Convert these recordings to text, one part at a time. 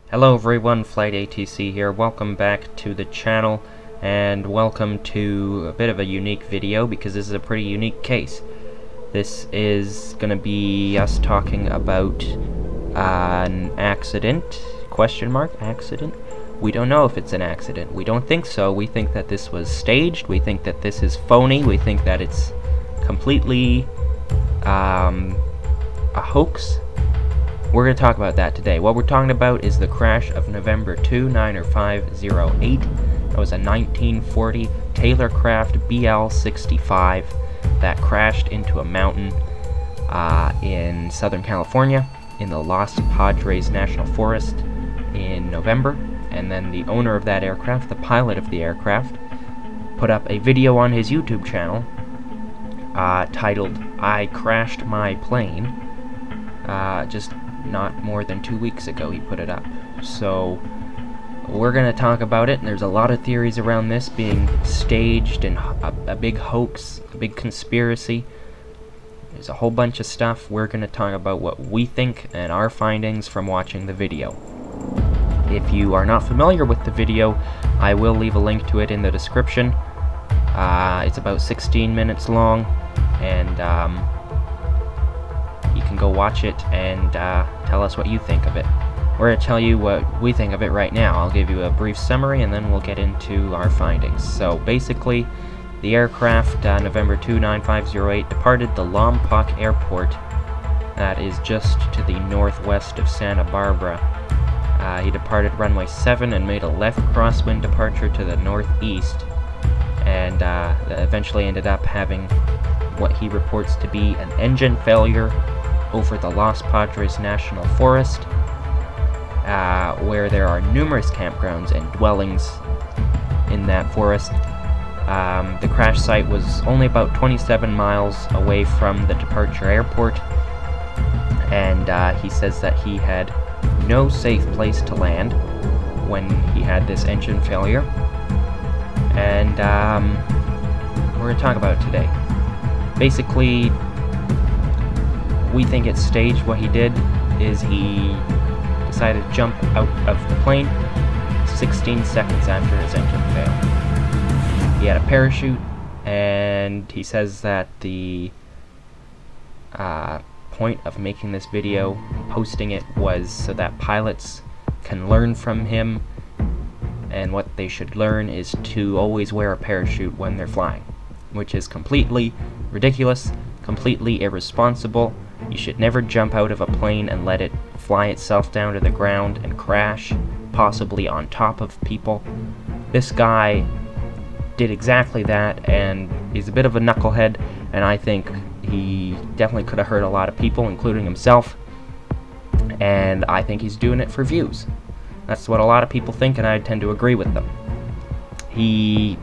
Hello everyone, Flight ATC here. Welcome back to the channel, and welcome to a bit of a unique video because this is a pretty unique case. This is going to be us talking about an accident, accident? We don't know if it's an accident. We don't think so. We think that this was staged. We think that this is phony. We think that it's completely a hoax. We're going to talk about that today. What we're talking about is the crash of November 2, 90508. That was a 1940 Taylorcraft BL-65 that crashed into a mountain in Southern California in the Los Padres National Forest in November. And then the owner of that aircraft, the pilot of the aircraft, put up a video on his YouTube channel titled, "I Crashed My Plane." Just not more than 2 weeks ago he put it up. So we're going to talk about it, and there's a lot of theories around this being staged and a big hoax, a big conspiracy. There's a whole bunch of stuff. We're going to talk about what we think and our findings from watching the video. If you are not familiar with the video, I will leave a link to it in the description. It's about 16 minutes long, and you can go watch it and tell us what you think of it. We're going to tell you what we think of it right now. I'll give you a brief summary and then we'll get into our findings. So basically, the aircraft, November 2, 9508, departed the Lompoc Airport. That is just to the northwest of Santa Barbara. He departed runway 7 and made a left crosswind departure to the northeast, and eventually ended up having what he reports to be an engine failure over the Los Padres National Forest, where there are numerous campgrounds and dwellings in that forest. The crash site was only about 27 miles away from the departure airport, and he says that he had no safe place to land when he had this engine failure, and we're going to talk about it today. Basically, we think it's staged. What he did is he decided to jump out of the plane 16 seconds after his engine failed. He had a parachute, and he says that the point of making this video, posting it, was so that pilots can learn from him, and what they should learn is to always wear a parachute when they're flying, which is completely ridiculous, completely irresponsible. You should never jump out of a plane and let it fly itself down to the ground and crash, possibly on top of people. This guy did exactly that, and he's a bit of a knucklehead, and I think he definitely could have hurt a lot of people, including himself, and I think he's doing it for views. That's what a lot of people think, and I tend to agree with them. He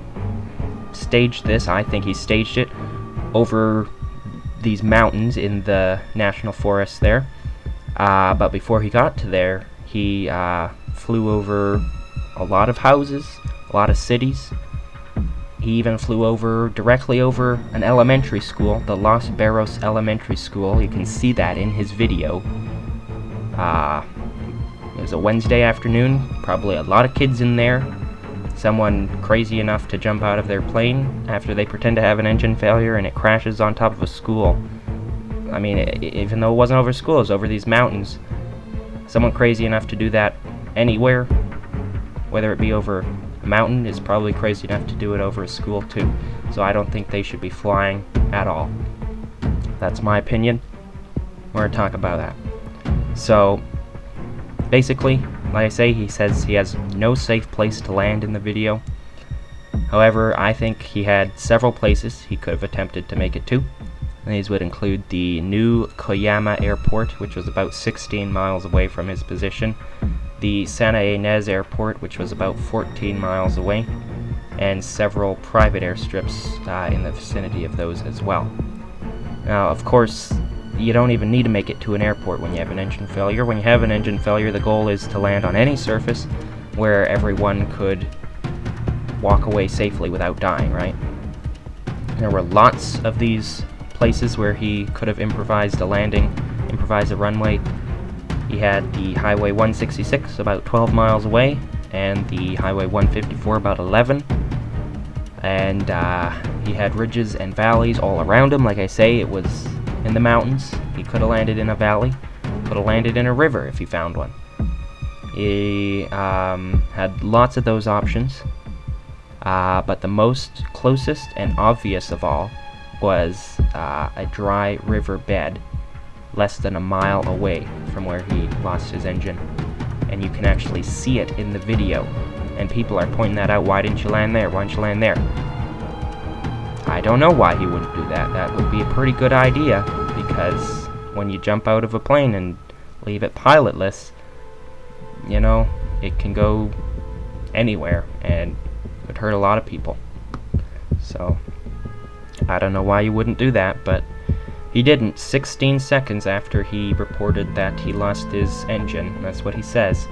staged this. I think he staged it over these mountains in the national forest there, but before he got to there, he flew over a lot of houses, a lot of cities. He even flew directly over an elementary school, the Los Barros Elementary School. You can see that in his video. It was a Wednesday afternoon, probably a lot of kids in there. Someone crazy enough to jump out of their plane after they pretend to have an engine failure and it crashes on top of a school. I mean, even though it wasn't over school, it was over these mountains. Someone crazy enough to do that anywhere, whether it be over a mountain, is probably crazy enough to do it over a school too. So I don't think they should be flying at all. That's my opinion. We're going to talk about that. So basically, like I say, he says he has no safe place to land in the video. However, I think he had several places he could have attempted to make it to. These would include the new Koyama Airport, which was about 16 miles away from his position, the Santa Ynez Airport, which was about 14 miles away, and several private airstrips in the vicinity of those as well. Now, of course, you don't even need to make it to an airport when you have an engine failure. When you have an engine failure, the goal is to land on any surface where everyone could walk away safely without dying, right? There were lots of these places where he could have improvised a landing, improvised a runway, He had the Highway 166 about 12 miles away, and the Highway 154 about 11. And he had ridges and valleys all around him. Like I say, it was in the mountains. He could have landed in a valley, could have landed in a river if he found one. He had lots of those options, but the most closest and obvious of all was a dry river bed less than a mile away from where he lost his engine. And you can actually see it in the video. And people are pointing that out. Why didn't you land there? Why didn't you land there? I don't know why he wouldn't do that. That would be a pretty good idea, because when you jump out of a plane and leave it pilotless, you know, it can go anywhere, and it would hurt a lot of people. So, I don't know why you wouldn't do that, but he didn't. 16 seconds after he reported that he lost his engine, that's what he says.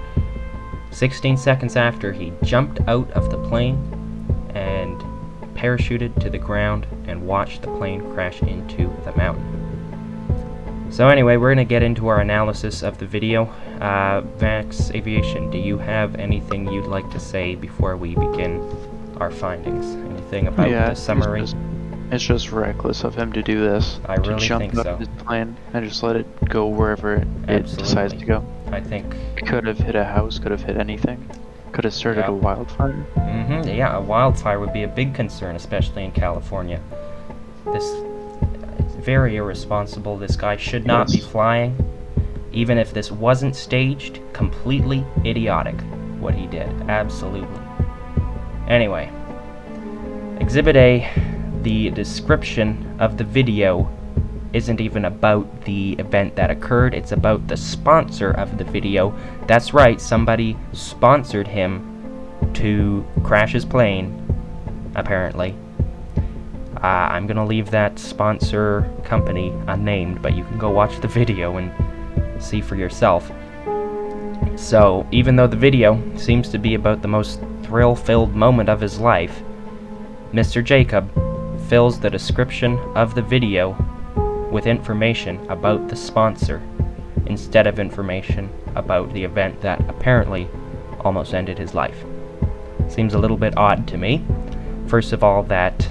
16 seconds after, he jumped out of the plane and parachuted to the ground and watched the plane crash into the mountain. So anyway, we're going to get into our analysis of the video. Vax Aviation, do you have anything you'd like to say before we begin our findings? Anything about the summary? It's just reckless of him to do this. I really to jump think up so. his plane and just let it go wherever it decides to go. I think Could have hit a house, could have hit anything. Could have started a wildfire. Yeah, a wildfire would be a big concern, especially in California. This is very irresponsible. This guy should not be flying. Even if this wasn't staged, completely idiotic what he did. Absolutely. Anyway, Exhibit A, the description of the video isn't even about the event that occurred, it's about the sponsor of the video. That's right, somebody sponsored him to crash his plane, apparently. I'm gonna leave that sponsor company unnamed, but you can go watch the video and see for yourself. So, even though the video seems to be about the most thrill-filled moment of his life, Mr. Jacob fills the description of the video with information about the sponsor instead of information about the event that apparently almost ended his life. Seems a little bit odd to me. First of all, that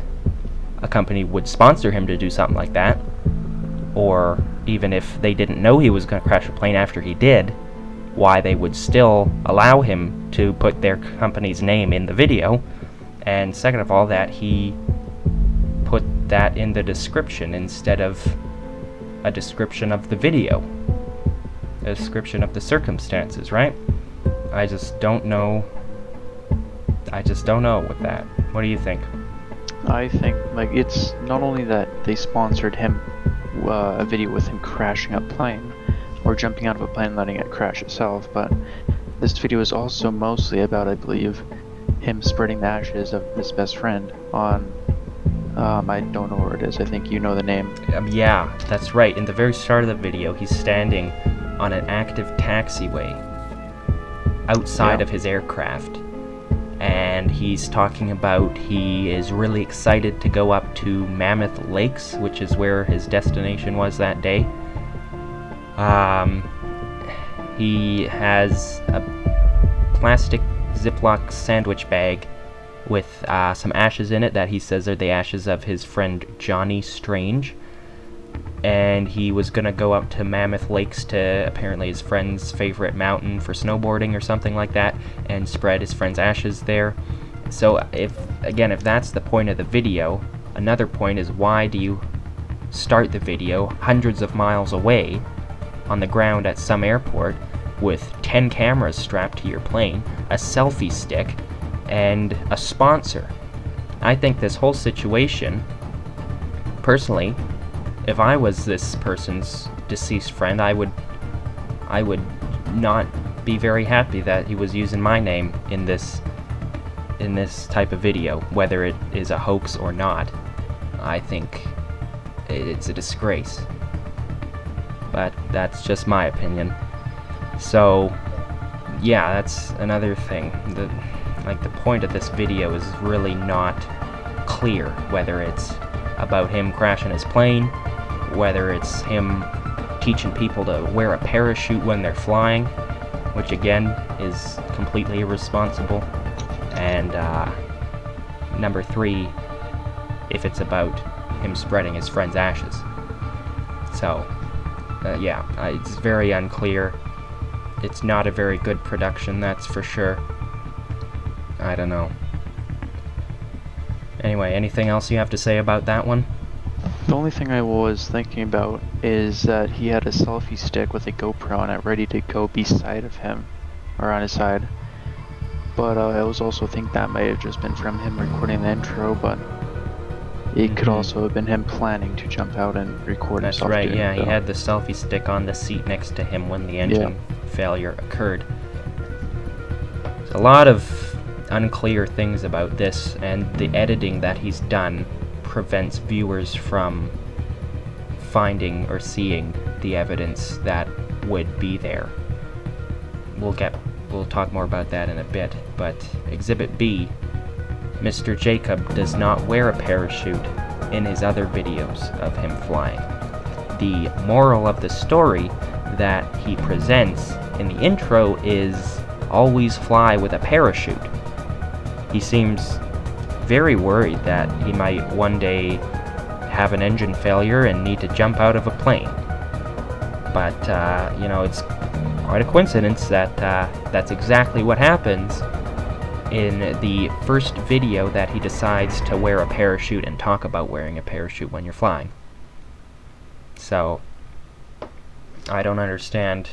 a company would sponsor him to do something like that, or even if they didn't know he was going to crash a plane after he did, why they would still allow him to put their company's name in the video. And second of all, that he put that in the description instead of a description of the video, a description of the circumstances, right? I just don't know with that. What do you think? I think, like, it's not only that they sponsored him a video with him crashing a plane or jumping out of a plane and letting it crash itself, but this video is also mostly about, I believe, him spreading the ashes of his best friend on I don't know where it is. I think you know the name. Yeah, that's right. In the very start of the video, he's standing on an active taxiway outside of his aircraft. And he's talking about he is really excited to go up to Mammoth Lakes, which is where his destination was that day. He has a plastic Ziploc sandwich bag with some ashes in it that he says are the ashes of his friend Johnny Strange. And he was gonna go up to Mammoth Lakes, to apparently his friend's favorite mountain, for snowboarding or something like that, and spread his friend's ashes there. So if that's the point of the video, another point is, why do you start the video hundreds of miles away on the ground at some airport with 10 cameras strapped to your plane, a selfie stick, and a sponsor? I think this whole situation, personally, if I was this person's deceased friend, I would not be very happy that he was using my name in this type of video, whether it is a hoax or not. I think it's a disgrace. But that's just my opinion. So, yeah, that's another thing. The point of this video is really not clear, whether it's about him crashing his plane, whether it's him teaching people to wear a parachute when they're flying, which again is completely irresponsible. And number 3, if it's about him spreading his friend's ashes. So, yeah, it's very unclear. It's not a very good production, that's for sure. I don't know. Anyway, anything else you have to say about that one? The only thing I was thinking about is that he had a selfie stick with a GoPro on it ready to go beside of him, or on his side. But I was also think that might have just been from him recording the intro, but it could also have been him planning to jump out and record That's himself. right, doing yeah, it, he had the selfie stick on the seat next to him when the engine failure occurred. There's a lot of unclear things about this, and the editing that he's done prevents viewers from finding or seeing the evidence that would be there. We'll talk more about that in a bit, but Exhibit B, Mr. Jacob does not wear a parachute in his other videos of him flying. The moral of the story that he presents in the intro is always fly with a parachute. He seems very worried that he might one day have an engine failure and need to jump out of a plane. But, you know, it's quite a coincidence that that's exactly what happens in the first video that he decides to wear a parachute and talk about wearing a parachute when you're flying. So, I don't understand.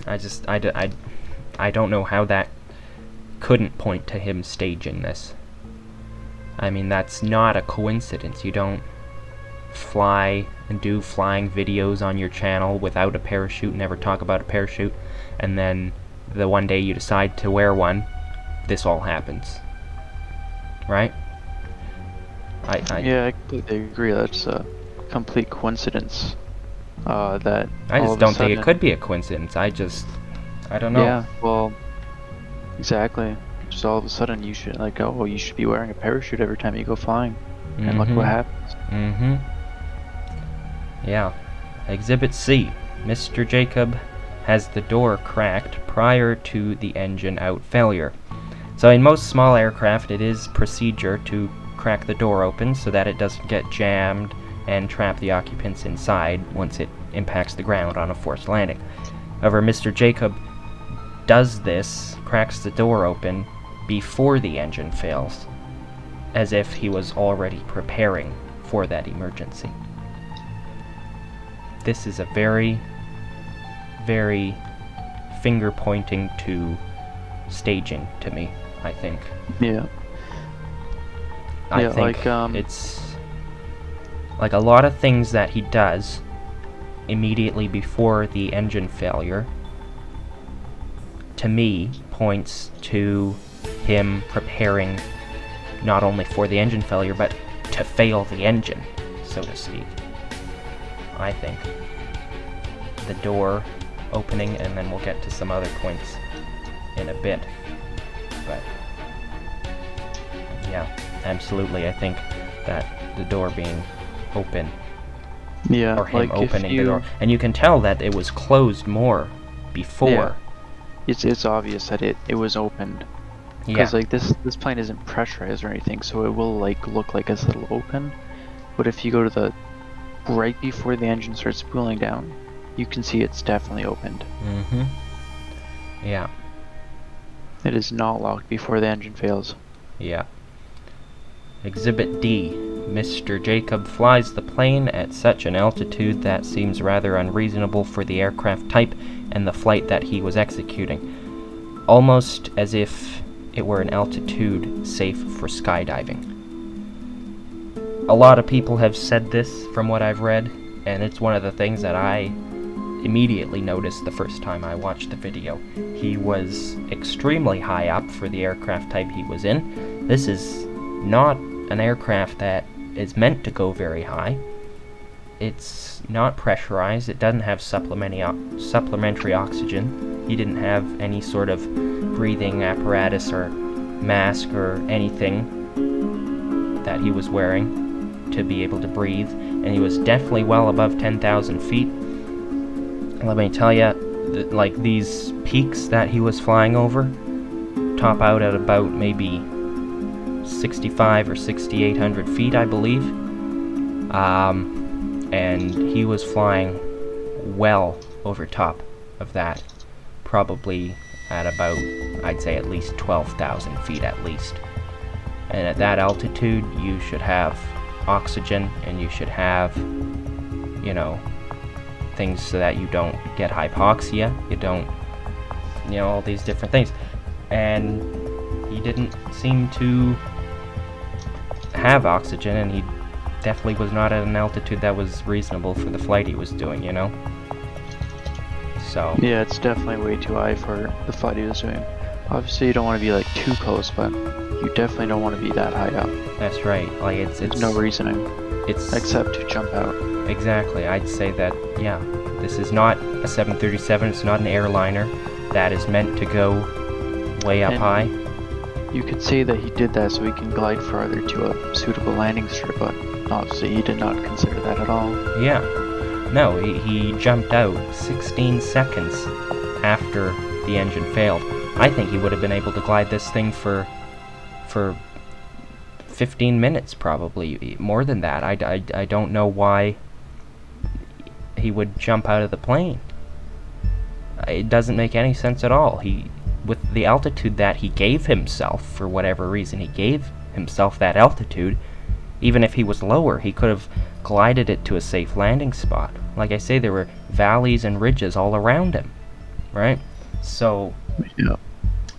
I don't know how that couldn't point to him staging this. I mean, that's not a coincidence. You don't fly and do flying videos on your channel without a parachute, never talk about a parachute, and then the one day you decide to wear one, this all happens. Right? Yeah, I completely agree. That's a complete coincidence. That I just don't think it could be a coincidence. I don't know. Yeah, well, exactly. Just all of a sudden you should, like, oh, you should be wearing a parachute every time you go flying. And look what happens. Yeah. Exhibit C. Mr. Jacob has the door cracked prior to the engine out failure. So in most small aircraft, it is procedure to crack the door open so that it doesn't get jammed and trap the occupants inside once it impacts the ground on a forced landing. However, Mr. Jacob does this, cracks the door open before the engine fails, as if he was already preparing for that emergency. This is a very, very finger-pointing to staging to me, I think. Yeah. I think it's like a lot of things that he does immediately before the engine failure, to me, points to him preparing not only for the engine failure, but to fail the engine, so to speak. I think. The door opening, and then we'll get to some other points in a bit. But, yeah, absolutely, I think that the door being open, or him like opening the door, and you can tell that it was closed more before. Yeah. It's obvious that it was opened. Because like this plane isn't pressurized or anything, so it will like look like it's a little open. But if you go to the right before the engine starts cooling down, you can see it's definitely opened. Yeah. It is not locked before the engine fails. Yeah. Exhibit D. Mr. Jacob flies the plane at such an altitude that seems rather unreasonable for the aircraft type and the flight that he was executing, almost as if it were an altitude safe for skydiving. A lot of people have said this from what I've read, and it's one of the things that I immediately noticed the first time I watched the video. He was extremely high up for the aircraft type he was in. This is not an aircraft that is meant to go very high. It's not pressurized. It doesn't have supplementary oxygen. He didn't have any sort of breathing apparatus or mask or anything that he was wearing to be able to breathe. and he was definitely well above 10,000 feet. Let me tell you, like, these peaks that he was flying over top out at about maybe 65 or 6,800 feet, I believe. And he was flying well over top of that, probably at about, I'd say, at least 12,000 feet at least. And at that altitude, you should have oxygen, and you should have, you know, things so that you don't get hypoxia, you don't, you know, all these different things. And he didn't seem to have oxygen, and he definitely was not at an altitude that was reasonable for the flight he was doing, you know? So... yeah, it's definitely way too high for the flight he was doing. Obviously you don't want to be like too close, but you definitely don't want to be that high up. That's right. Like, it's no reasoning. Except to jump out. Exactly. I'd say that, yeah, this is not a 737, it's not an airliner that is meant to go way up high. You could say that he did that so he can glide farther to a suitable landing strip, but obviously he did not consider that at all. Yeah. No, he jumped out 16 seconds after the engine failed. I think he would have been able to glide this thing for 15 minutes, probably more than that. I don't know why he would jump out of the plane. It doesn't make any sense at all. With the altitude that he gave himself, for whatever reason he gave himself that altitude, even if he was lower, he could have glided it to a safe landing spot. Like I say, there were valleys and ridges all around him, right? So, yeah.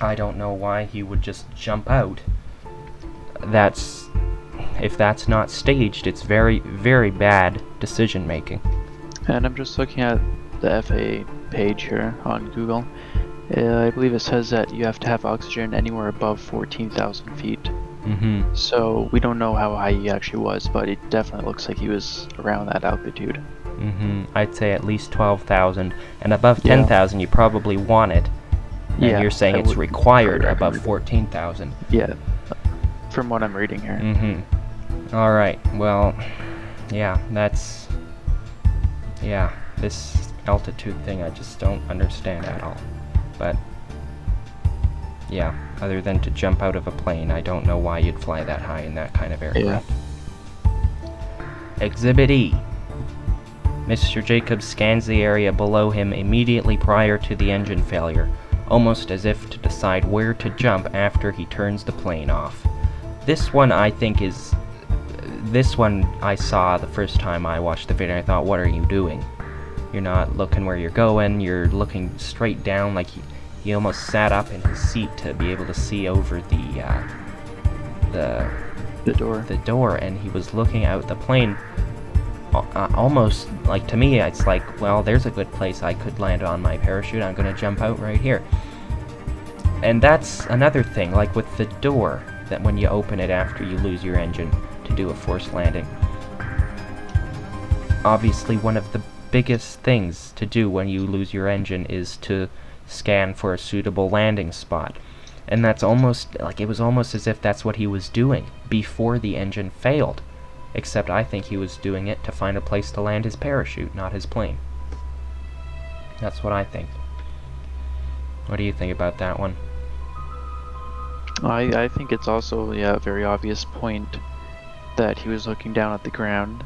I don't know why he would just jump out. If that's not staged, it's very, very bad decision making. And I'm just looking at the FAA page here on Google. I believe it says that you have to have oxygen anywhere above 14,000 feet. Mm-hmm. So we don't know how high he actually was, but it definitely looks like he was around that altitude. Mm-hmm. I'd say at least 12,000, and above 10,000 you probably want it. And you're saying it's required above 14,000. Yeah, from what I'm reading here. Mm-hmm. Alright, well, yeah, this altitude thing I just don't understand at all. But, yeah, other than to jump out of a plane, I don't know why you'd fly that high in that kind of aircraft. Exhibit E. Mr. Jacob scans the area below him immediately prior to the engine failure, almost as if to decide where to jump after he turns the plane off. This one I think is... This one I saw the first time I watched the video, and I thought, what are you doing? You're not looking where you're going, you're looking straight down, like he almost sat up in his seat to be able to see over the door, and he was looking out the plane. Almost, like, to me, it's like, well, there's a good place I could land on my parachute, I'm gonna jump out right here. And that's another thing, like with the door, that when you open it after you lose your engine to do a forced landing. Obviously, one of the biggest things to do when you lose your engine is to scan for a suitable landing spot. And that's almost, like, it was almost as if that's what he was doing before the engine failed. Except I think he was doing it to find a place to land his parachute, not his plane. That's what I think. What do you think about that one? I think it's also a very obvious point that he was looking down at the ground.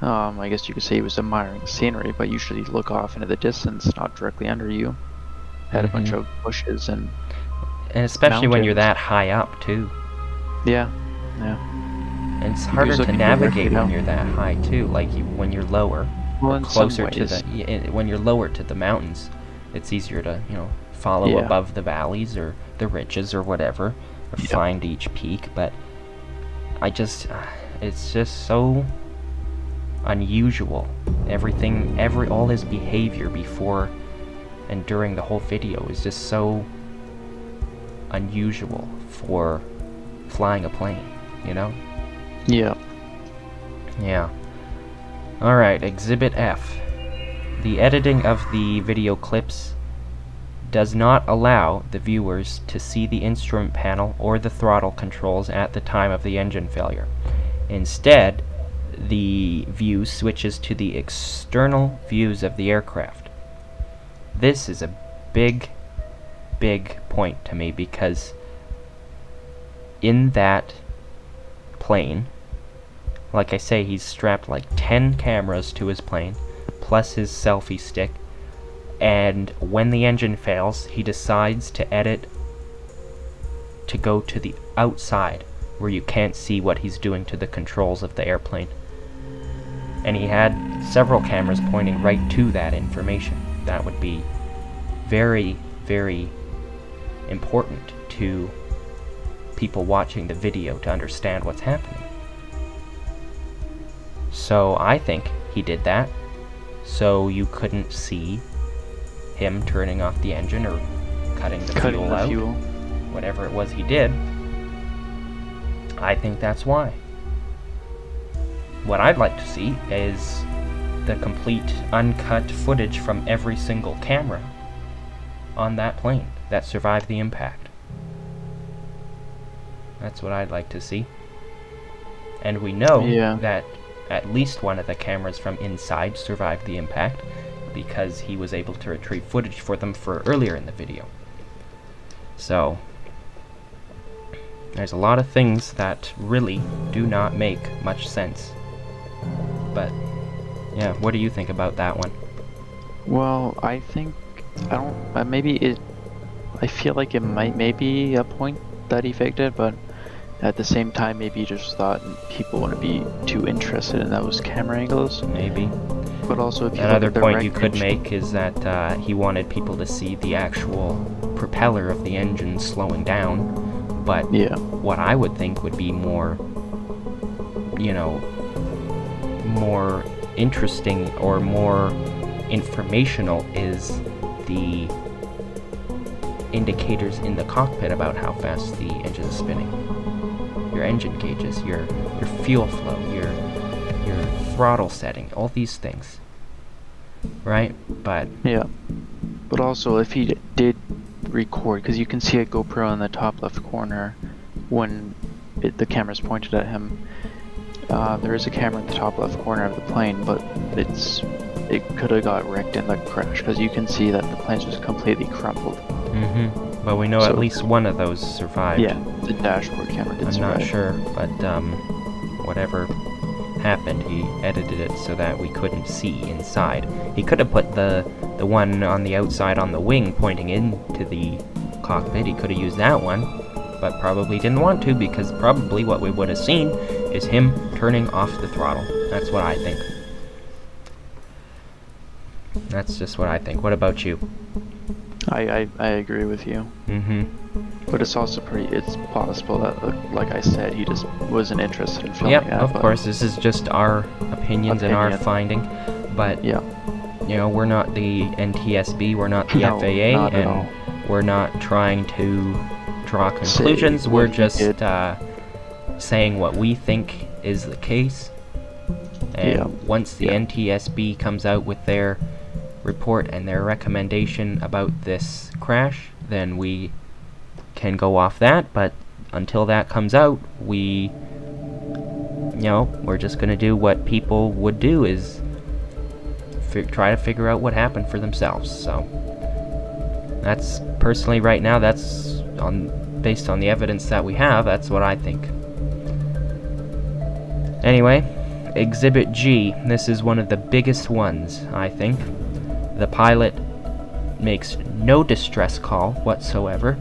I guess you could say he was admiring the scenery, but usually you look off into the distance, not directly under you. Had a bunch of bushes and especially mountains. When you're that high up too. Yeah. And it's harder to navigate when you're that high too. Like when you're lower, well, closer to the when you're lower to the mountains, it's easier to follow above the valleys or the ridges or whatever, or find each peak. But it's just so unusual. All his behavior before and during the whole video is just so unusual for flying a plane, Yeah. Alright, Exhibit F. The editing of the video clips does not allow the viewers to see the instrument panel or the throttle controls at the time of the engine failure. Instead, the view switches to the external views of the aircraft. This is a big point to me, because in that plane, like I say, he's strapped like 10 cameras to his plane, plus his selfie stick, and when the engine fails, he decides to edit to go to the outside, where you can't see what he's doing to the controls of the airplane. And he had several cameras pointing right to that information. That would be very, very important to people watching the video to understand what's happening. So I think he did that so you couldn't see him turning off the engine or cutting the fuel out, whatever it was he did. I think that's why. What I'd like to see is the complete uncut footage from every single camera on that plane that survived the impact. That's what I'd like to see. And we know that at least one of the cameras from inside survived the impact, because he was able to retrieve footage for them for earlier in the video. So there's a lot of things that really do not make much sense. But yeah, what do you think about that one? Well, I think I feel like it might be a point that he faked it, but at the same time, maybe he just thought people wouldn't be too interested in those camera angles. Maybe. But also, if you another point you could make is that he wanted people to see the actual propeller of the engine slowing down. But what I would think would be more, you know, more interesting or more informational is the indicators in the cockpit about how fast the engine is spinning. Your engine gauges, your fuel flow, your throttle setting, all these things, right? But but also, if he did record, because you can see a GoPro in the top left corner when the camera's pointed at him. There is a camera in the top left corner of the plane, but it could have got wrecked in the crash, because you can see that the plane's just completely crumpled. But we know at least one of those survived. Yeah, the dashboard camera did survive. I'm not sure, but whatever happened, he edited it so that we couldn't see inside. He could have put the one on the outside on the wing pointing into the cockpit. He could have used that one, but probably didn't want to, because probably what we would have seen is him turning off the throttle. That's what I think. That's just what I think. What about you? I agree with you. But it's also it's possible that, like I said, he just wasn't interested in filming that. Of course, this is just our opinions and our finding. But, you know, we're not the NTSB, we're not the FAA, and we're not trying to draw conclusions. We're just saying what we think is the case. And once the NTSB comes out with their report and their recommendation about this crash, then we can go off that. But until that comes out, we're just gonna do what people would do, is try to figure out what happened for themselves. So that's personally right now, that's based on the evidence that we have, that's what I think. Anyway, Exhibit G, this is one of the biggest ones, I think. The pilot makes no distress call whatsoever,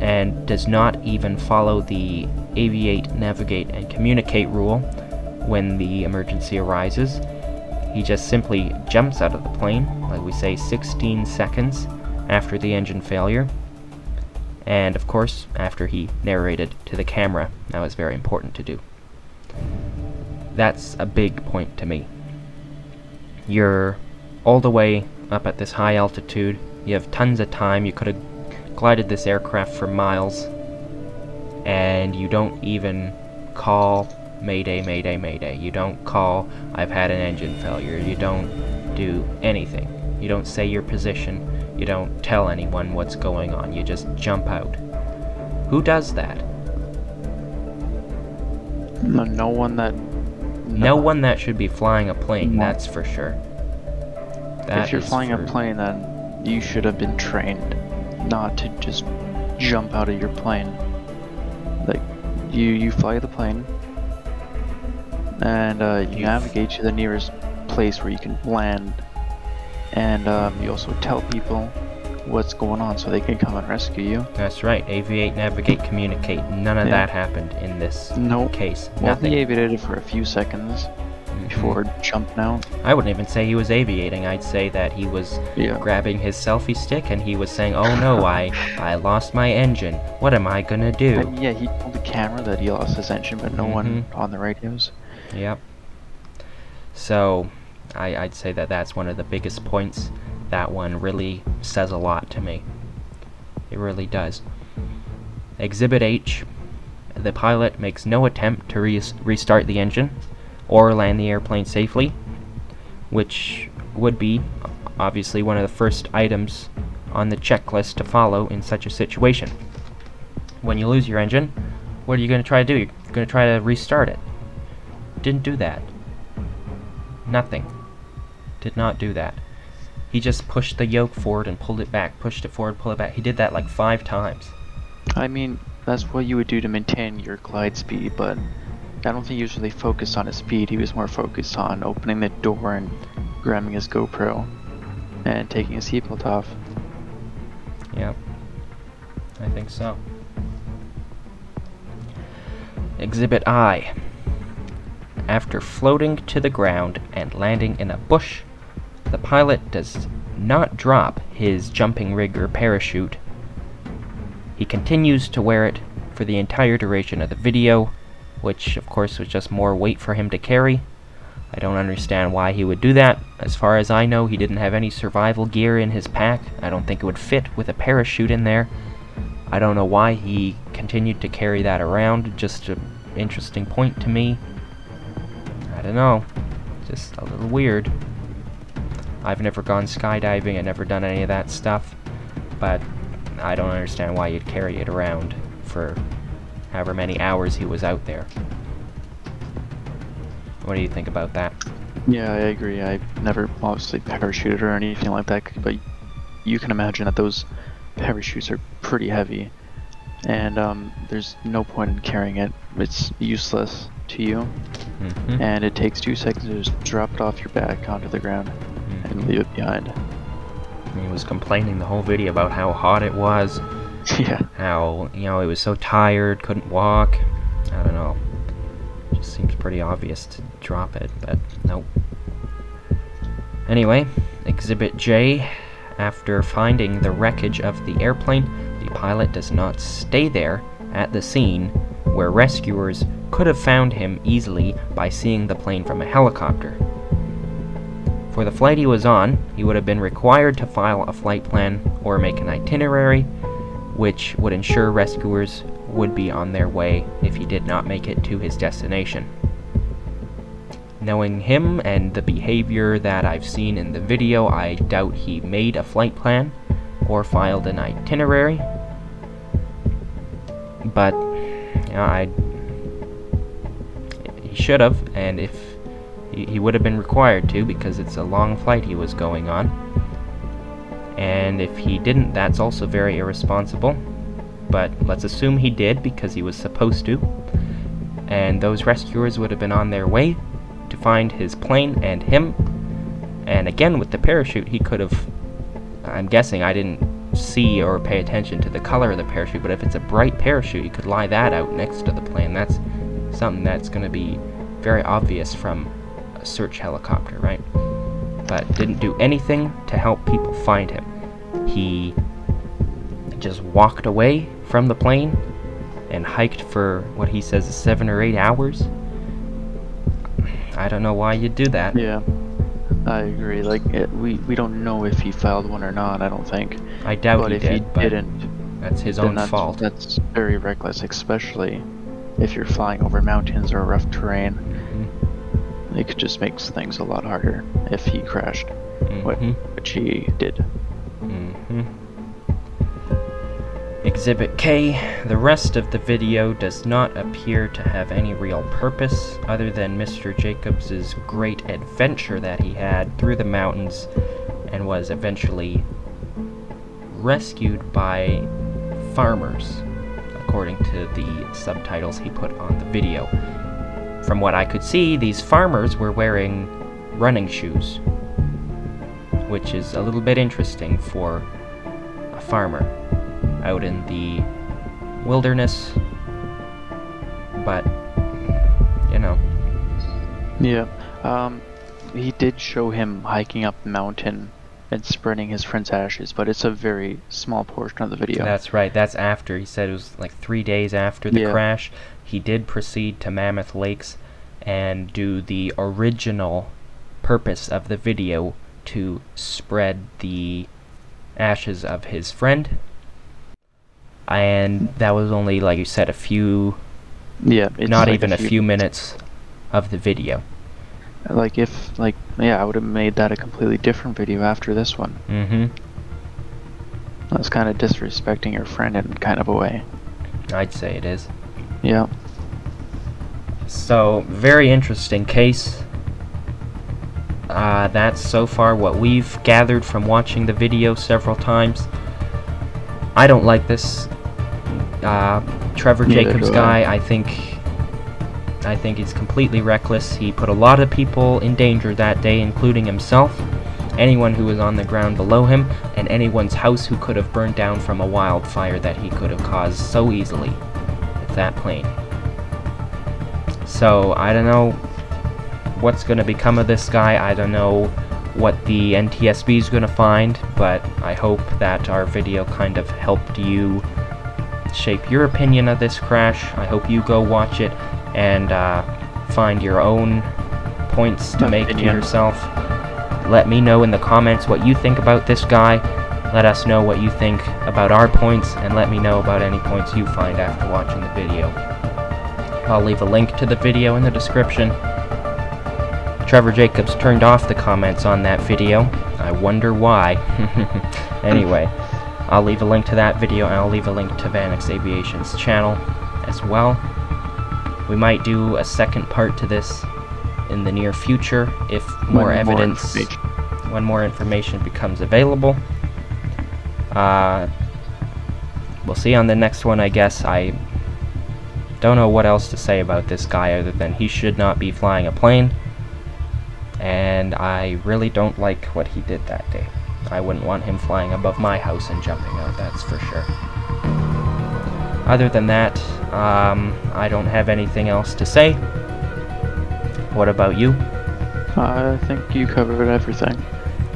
and does not even follow the aviate, navigate, and communicate rule when the emergency arises. He just simply jumps out of the plane, like we say, 16 seconds after the engine failure. And of course, after he narrated to the camera. That was very important to do. That's a big point to me. You're all the way up at this high altitude, you have tons of time, you could have glided this aircraft for miles, and you don't even call Mayday, Mayday, Mayday. You don't call, I've had an engine failure. You don't do anything. You don't say your position. You don't tell anyone what's going on. You just jump out. Who does that? No one that No one that should be flying a plane, No. that's for sure. If you're flying a plane, then you should have been trained not to just jump out of your plane. Like, you fly the plane, and you navigate to the nearest place where you can land, and you also tell people what's going on so they can come and rescue you. That's right. Aviate, navigate, communicate. None of that happened in this case. Well, Nothing. he aviated for a few seconds before jumping out. I wouldn't even say he was aviating. I'd say that he was grabbing his selfie stick and he was saying, "Oh no, I lost my engine. What am I gonna do?" Yeah, he told the camera that he lost his engine, but no one on the radios. Yep. So, I'd say that that's one of the biggest points. That one really says a lot to me. It really does. Exhibit H. The pilot makes no attempt to restart the engine or land the airplane safely, which would be obviously one of the first items on the checklist to follow in such a situation. When you lose your engine, what are you going to try to do? You're going to try to restart it. Didn't do that. Nothing. Did not do that. He just pushed the yoke forward and pulled it back, pushed it forward, pulled it back. He did that like 5 times. I mean, that's what you would do to maintain your glide speed, but I don't think he was really focused on his speed. He was more focused on opening the door and grabbing his GoPro and taking his seatbelt off. Yep. I think so. Exhibit I. After floating to the ground and landing in a bush, the pilot does not drop his jumping rig or parachute. He continues to wear it for the entire duration of the video, which of course was just more weight for him to carry. I don't understand why he would do that. As far as I know, he didn't have any survival gear in his pack. I don't think it would fit with a parachute in there. I don't know why he continued to carry that around. Just an interesting point to me. I don't know. Just a little weird. I've never gone skydiving, I've never done any of that stuff, but I don't understand why you'd carry it around for however many hours he was out there. What do you think about that? Yeah, I agree. I've never obviously parachuted or anything like that, but you can imagine that those parachutes are pretty heavy, and there's no point in carrying it. It's useless to you, and it takes 2 seconds to just drop it off your back onto the ground and leave it behind. He was complaining the whole video about how hot it was. Yeah. How, he was so tired, couldn't walk. I don't know. Just seems pretty obvious to drop it, but nope. Anyway, Exhibit J. After finding the wreckage of the airplane, the pilot does not stay there at the scene where rescuers could have found him easily by seeing the plane from a helicopter. For the flight he was on, he would have been required to file a flight plan or make an itinerary, which would ensure rescuers would be on their way if he did not make it to his destination. Knowing him and the behavior that I've seen in the video, I doubt he made a flight plan or filed an itinerary. But he should have, and if he would have been required to, because it's a long flight he was going on. And if he didn't, that's also very irresponsible. But let's assume he did, because he was supposed to. And those rescuers would have been on their way to find his plane and him. And again, with the parachute, he could have... I'm guessing, I didn't see or pay attention to the color of the parachute, but if it's a bright parachute, you could lie that out next to the plane. That's something that's going to be very obvious from a search helicopter, right? But didn't do anything to help people find him. He just walked away from the plane and hiked for what he says is 7 or 8 hours. I don't know why you'd do that. Yeah, I agree. Like, we don't know if he filed one or not, I don't think. I doubt but he if did, he but didn't, that's his own fault. That's very reckless, especially if you're flying over mountains or rough terrain. It could just make things a lot harder if he crashed, which he did. Exhibit K. The rest of the video does not appear to have any real purpose other than Mr. Jacobs' great adventure that he had through the mountains and was eventually rescued by farmers, according to the subtitles he put on the video. From what I could see, these farmers were wearing running shoes, which is a little bit interesting for a farmer out in the wilderness, but, you know. Yeah, he did show him hiking up the mountain and spreading his friend's ashes, but it's a very small portion of the video. That's right, that's after. He said it was like 3 days after the crash. He did proceed to Mammoth Lakes and do the original purpose of the video to spread the ashes of his friend. And that was only, like you said, a few, not like even a few minutes of the video. Like I would have made that a completely different video after this one. That's kind of disrespecting your friend in kind of a way. I'd say it is. Yeah. So, very interesting case. That's so far what we've gathered from watching the video several times. I don't like this Trevor Jacobs guy. I think he's completely reckless. He put a lot of people in danger that day, including himself, anyone who was on the ground below him, and anyone's house who could have burned down from a wildfire that he could have caused so easily with that plane. So, I don't know what's going to become of this guy. I don't know what the NTSB is going to find, but I hope that our video kind of helped you shape your opinion of this crash. I hope you go watch it and find your own points to make to yourself. Let me know in the comments what you think about this guy. Let us know what you think about our points, and let me know about any points you find after watching the video. I'll leave a link to the video in the description. Trevor Jacobs turned off the comments on that video. I wonder why. Anyway, I'll leave a link to that video, and I'll leave a link to Vanix Aviation's channel as well. We might do a second part to this in the near future if more evidence, when more information becomes available. We'll see on the next one, I guess. I don't know what else to say about this guy other than he should not be flying a plane, and I really don't like what he did that day. I wouldn't want him flying above my house and jumping out, that's for sure. Other than that, I don't have anything else to say. What about you? I think you covered everything.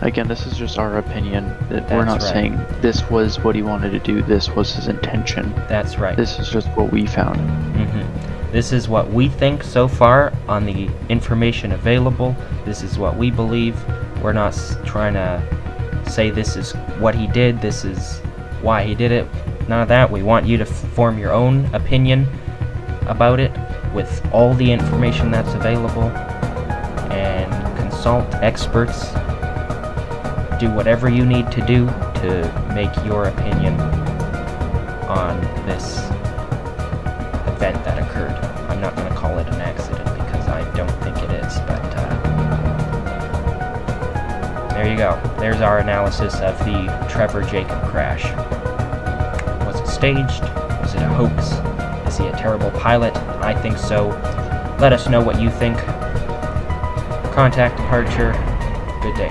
Again, this is just our opinion. We're not saying this was what he wanted to do, this was his intention. That's right. This is just what we found. This is what we think so far on the information available. This is what we believe. We're not trying to say this is what he did, this is why he did it. None of that. We want you to form your own opinion about it with all the information that's available, and consult experts. Do whatever you need to do to make your opinion on this event that occurred. I'm not going to call it an accident because I don't think it is, but there you go. There's our analysis of the Trevor Jacob crash. Was it staged? Was it a hoax? Is he a terrible pilot? I think so. Let us know what you think. Contact departure. Good day.